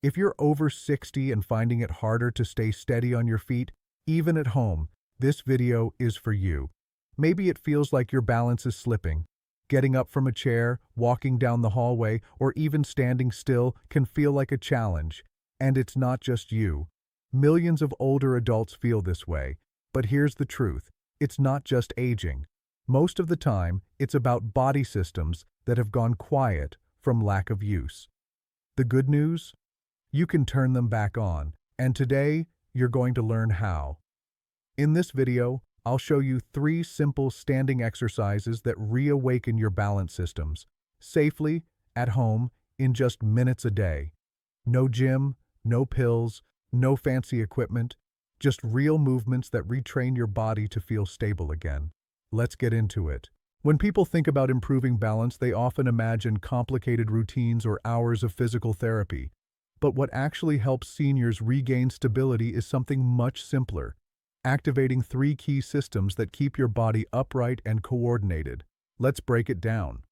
If you're over 60 and finding it harder to stay steady on your feet, even at home, this video is for you. Maybe it feels like your balance is slipping. Getting up from a chair, walking down the hallway, or even standing still can feel like a challenge. And it's not just you. Millions of older adults feel this way. But here's the truth. It's not just aging. Most of the time, it's about body systems that have gone quiet from lack of use. The good news? You can turn them back on, and today, you're going to learn how. In this video, I'll show you 3 simple standing exercises that reawaken your balance systems, safely, at home, in just minutes a day. No gym, no pills, no fancy equipment, just real movements that retrain your body to feel stable again. Let's get into it. When people think about improving balance, they often imagine complicated routines or hours of physical therapy. But what actually helps seniors regain stability is something much simpler: activating 3 key systems that keep your body upright and coordinated. Let's break it down.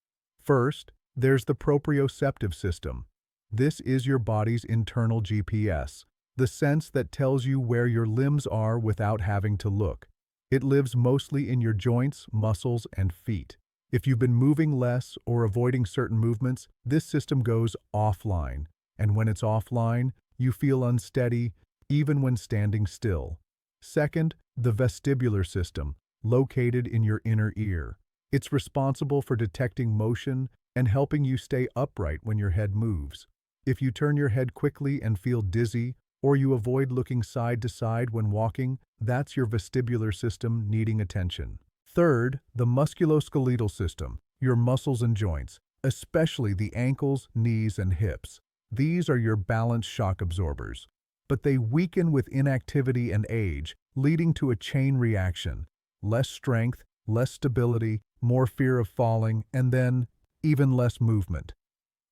First, there's the proprioceptive system. This is your body's internal GPS, the sense that tells you where your limbs are without having to look. It lives mostly in your joints, muscles, and feet. If you've been moving less or avoiding certain movements, this system goes offline. And when it's offline, you feel unsteady, even when standing still. Second, the vestibular system, located in your inner ear. It's responsible for detecting motion and helping you stay upright when your head moves. If you turn your head quickly and feel dizzy, or you avoid looking side to side when walking, that's your vestibular system needing attention. Third, the musculoskeletal system, your muscles and joints, especially the ankles, knees, and hips. These are your balance shock absorbers, but they weaken with inactivity and age, leading to a chain reaction: less strength, less stability, more fear of falling, and then even less movement.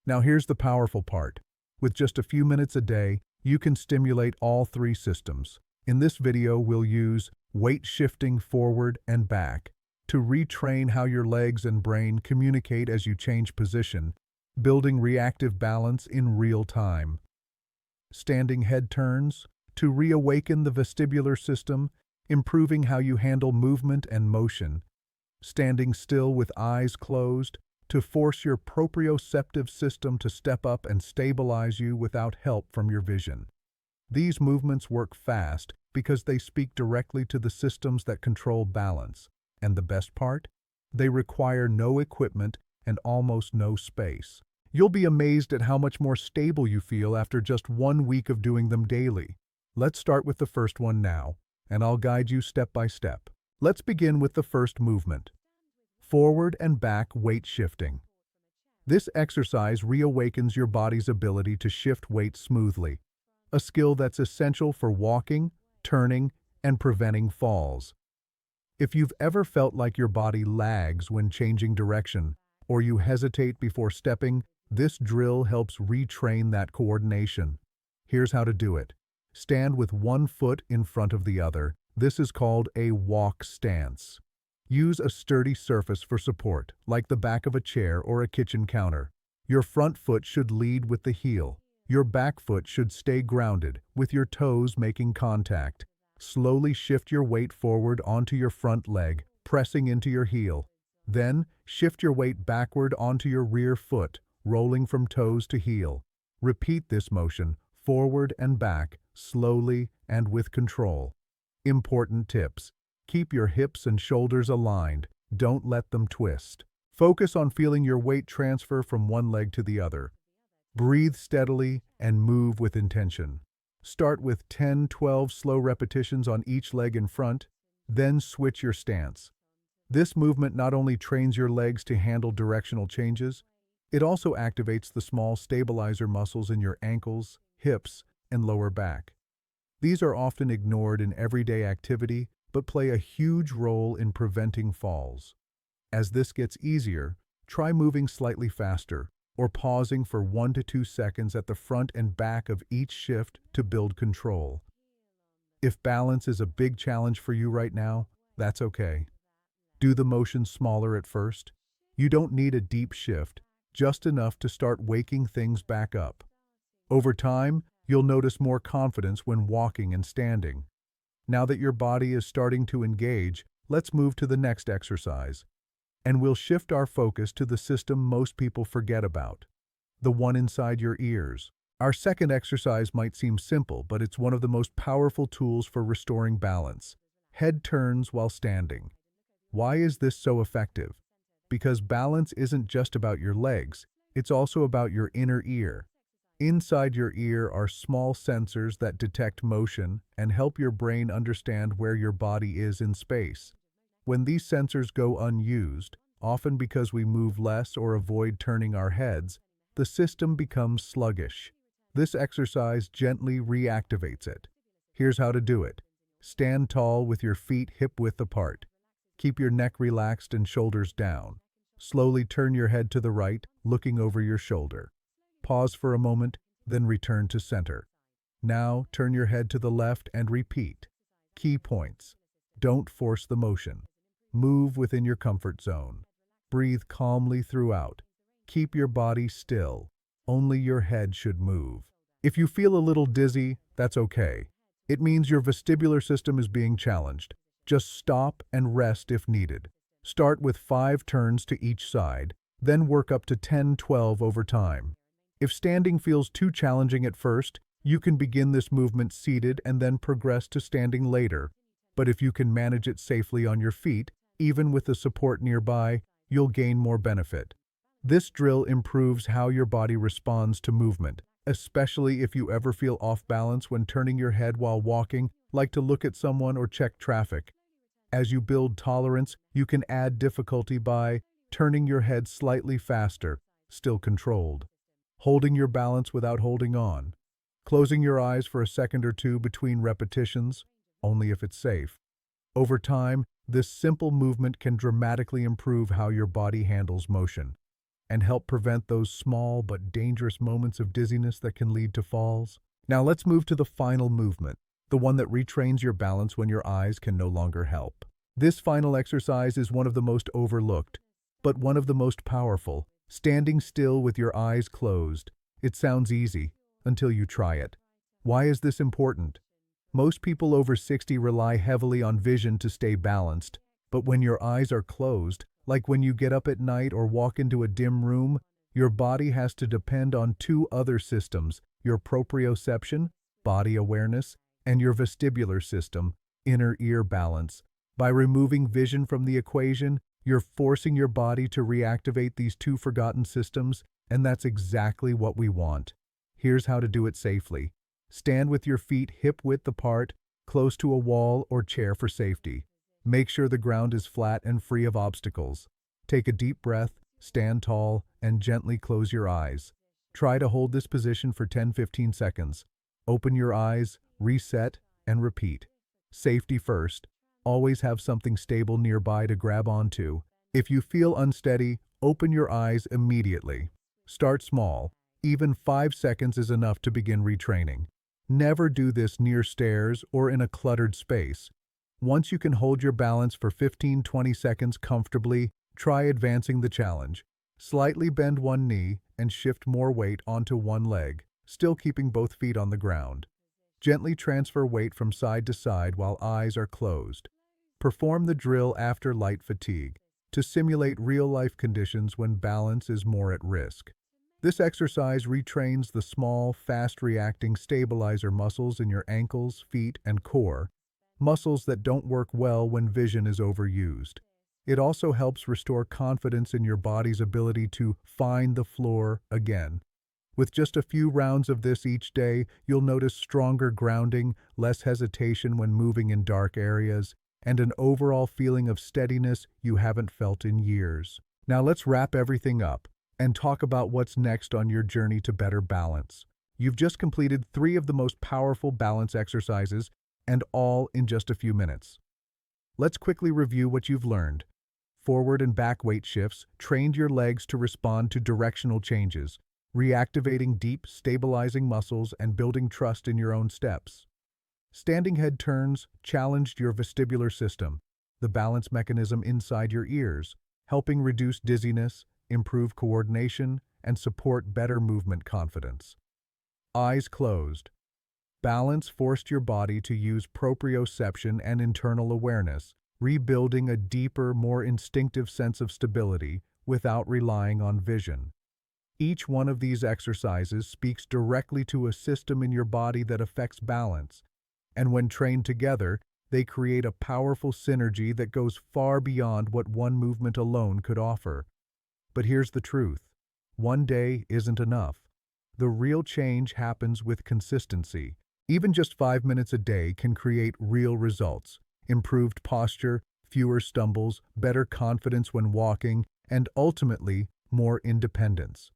Now here's the powerful part. With just a few minutes a day, you can stimulate all 3 systems. In this video, we'll use weight shifting forward and back to retrain how your legs and brain communicate as you change position, building reactive balance in real time. Standing head turns to reawaken the vestibular system, improving how you handle movement and motion. Standing still with eyes closed to force your proprioceptive system to step up and stabilize you without help from your vision. These movements work fast because they speak directly to the systems that control balance. And the best part? They require no equipment and almost no space. You'll be amazed at how much more stable you feel after just 1 week of doing them daily. Let's start with the first one now, and I'll guide you step by step. Let's begin with the first movement: forward and back weight shifting. This exercise reawakens your body's ability to shift weight smoothly, a skill that's essential for walking, turning, and preventing falls. If you've ever felt like your body lags when changing direction, or you hesitate before stepping, this drill helps retrain that coordination. Here's how to do it. Stand with 1 foot in front of the other. This is called a walk stance. Use a sturdy surface for support, like the back of a chair or a kitchen counter. Your front foot should lead with the heel. Your back foot should stay grounded, with your toes making contact. Slowly shift your weight forward onto your front leg, pressing into your heel. Then, shift your weight backward onto your rear foot, rolling from toes to heel. Repeat this motion, forward and back, slowly and with control. Important tips: keep your hips and shoulders aligned. Don't let them twist. Focus on feeling your weight transfer from one leg to the other. Breathe steadily and move with intention. Start with 10-12 slow repetitions on each leg in front, then switch your stance. This movement not only trains your legs to handle directional changes, it also activates the small stabilizer muscles in your ankles, hips, and lower back. These are often ignored in everyday activity, but play a huge role in preventing falls. As this gets easier, try moving slightly faster, or pausing for 1 to 2 seconds at the front and back of each shift to build control. If balance is a big challenge for you right now, that's okay. Do the motion smaller at first. You don't need a deep shift, just enough to start waking things back up. Over time, you'll notice more confidence when walking and standing. Now that your body is starting to engage, let's move to the next exercise. And we'll shift our focus to the system most people forget about, the one inside your ears. Our second exercise might seem simple, but it's one of the most powerful tools for restoring balance. Head turns while standing. Why is this so effective? Because balance isn't just about your legs, it's also about your inner ear. Inside your ear are small sensors that detect motion and help your brain understand where your body is in space. When these sensors go unused, often because we move less or avoid turning our heads, the system becomes sluggish. This exercise gently reactivates it. Here's how to do it. Stand tall with your feet hip-width apart. Keep your neck relaxed and shoulders down. Slowly turn your head to the right, looking over your shoulder. Pause for a moment, then return to center. Now, turn your head to the left and repeat. Key points. Don't force the motion. Move within your comfort zone. Breathe calmly throughout. Keep your body still. Only your head should move. If you feel a little dizzy, that's okay. It means your vestibular system is being challenged. Just stop and rest if needed. Start with 5 turns to each side, then work up to 10-12 over time. If standing feels too challenging at first, you can begin this movement seated and then progress to standing later. But if you can manage it safely on your feet, even with the support nearby, you'll gain more benefit. This drill improves how your body responds to movement, especially if you ever feel off balance when turning your head while walking, like to look at someone or check traffic. As you build tolerance, you can add difficulty by turning your head slightly faster, still controlled. Holding your balance without holding on. Closing your eyes for a second or two between repetitions, only if it's safe. Over time, this simple movement can dramatically improve how your body handles motion and help prevent those small but dangerous moments of dizziness that can lead to falls. Now let's move to the final movement, the one that retrains your balance when your eyes can no longer help. This final exercise is one of the most overlooked, but one of the most powerful. Standing still with your eyes closed. It sounds easy until you try it. Why is this important? Most people over 60 rely heavily on vision to stay balanced, but when your eyes are closed, like when you get up at night or walk into a dim room, your body has to depend on 2 other systems, your proprioception, body awareness, and your vestibular system, inner ear balance. By removing vision from the equation, you're forcing your body to reactivate these 2 forgotten systems, and that's exactly what we want. Here's how to do it safely. Stand with your feet hip-width apart, close to a wall or chair for safety. Make sure the ground is flat and free of obstacles. Take a deep breath, stand tall, and gently close your eyes. Try to hold this position for 10-15 seconds. Open your eyes, reset, and repeat. Safety first. Always have something stable nearby to grab onto. If you feel unsteady, open your eyes immediately. Start small. Even 5 seconds is enough to begin retraining. Never do this near stairs or in a cluttered space. Once you can hold your balance for 15-20 seconds comfortably, try advancing the challenge. Slightly bend one knee and shift more weight onto one leg, still keeping both feet on the ground. Gently transfer weight from side to side while eyes are closed. Perform the drill after light fatigue to simulate real-life conditions when balance is more at risk. This exercise retrains the small, fast-reacting stabilizer muscles in your ankles, feet, and core, muscles that don't work well when vision is overused. It also helps restore confidence in your body's ability to find the floor again. With just a few rounds of this each day, you'll notice stronger grounding, less hesitation when moving in dark areas, and an overall feeling of steadiness you haven't felt in years. Now let's wrap everything up and talk about what's next on your journey to better balance. You've just completed 3 of the most powerful balance exercises, and all in just a few minutes. Let's quickly review what you've learned. Forward and back weight shifts trained your legs to respond to directional changes, reactivating deep, stabilizing muscles and building trust in your own steps. Standing head turns challenged your vestibular system, the balance mechanism inside your ears, helping reduce dizziness, improve coordination, and support better movement confidence. eyes closed. Balance forced your body to use proprioception and internal awareness, rebuilding a deeper, more instinctive sense of stability without relying on vision. Each one of these exercises speaks directly to a system in your body that affects balance, and when trained together, they create a powerful synergy that goes far beyond what one movement alone could offer. But here's the truth. One day isn't enough. The real change happens with consistency. Even just 5 minutes a day can create real results: improved posture, fewer stumbles, better confidence when walking, and ultimately, more independence.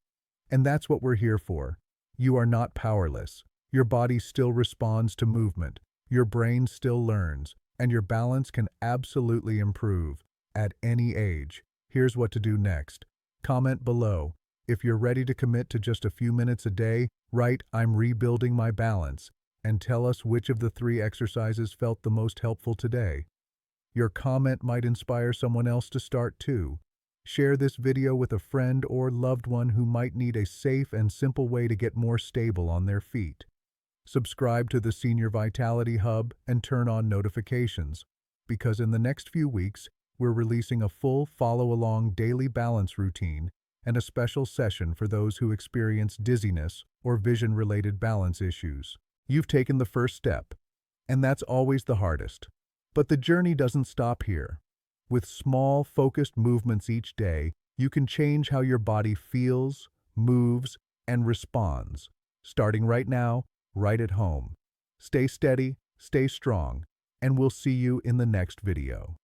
And that's what we're here for. You are not powerless. Your body still responds to movement, your brain still learns, and your balance can absolutely improve at any age. Here's what to do next. Comment below. If you're ready to commit to just a few minutes a day, write "I'm rebuilding my balance," and tell us which of the 3 exercises felt the most helpful today. Your comment might inspire someone else to start too. Share this video with a friend or loved one who might need a safe and simple way to get more stable on their feet. Subscribe to the Senior Vitality Hub and turn on notifications, because in the next few weeks, we're releasing a full follow-along daily balance routine and a special session for those who experience dizziness or vision-related balance issues. You've taken the first step, and that's always the hardest. But the journey doesn't stop here. With small, focused movements each day, you can change how your body feels, moves, and responds, starting right now, right at home. Stay steady, stay strong, and we'll see you in the next video.